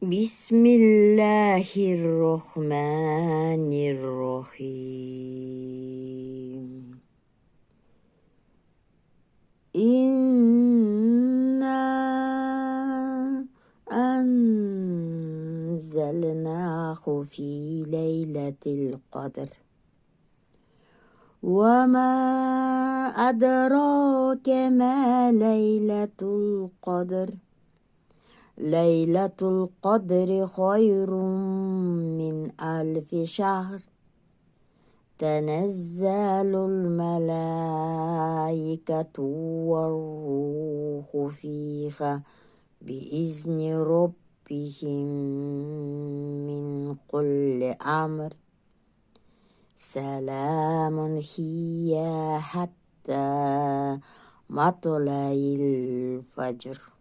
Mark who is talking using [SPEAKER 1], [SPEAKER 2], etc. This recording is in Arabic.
[SPEAKER 1] بسم الله الرحمن الرحيم إنا أنزلناه في ليلة القدر وما أدراك ما ليلة القدر ليلة القدر خير من 1000 شهر تنزل الملائكة والروح فيها بإذن ربهم من كل أمر سلام هي حتى مطلع الفجر.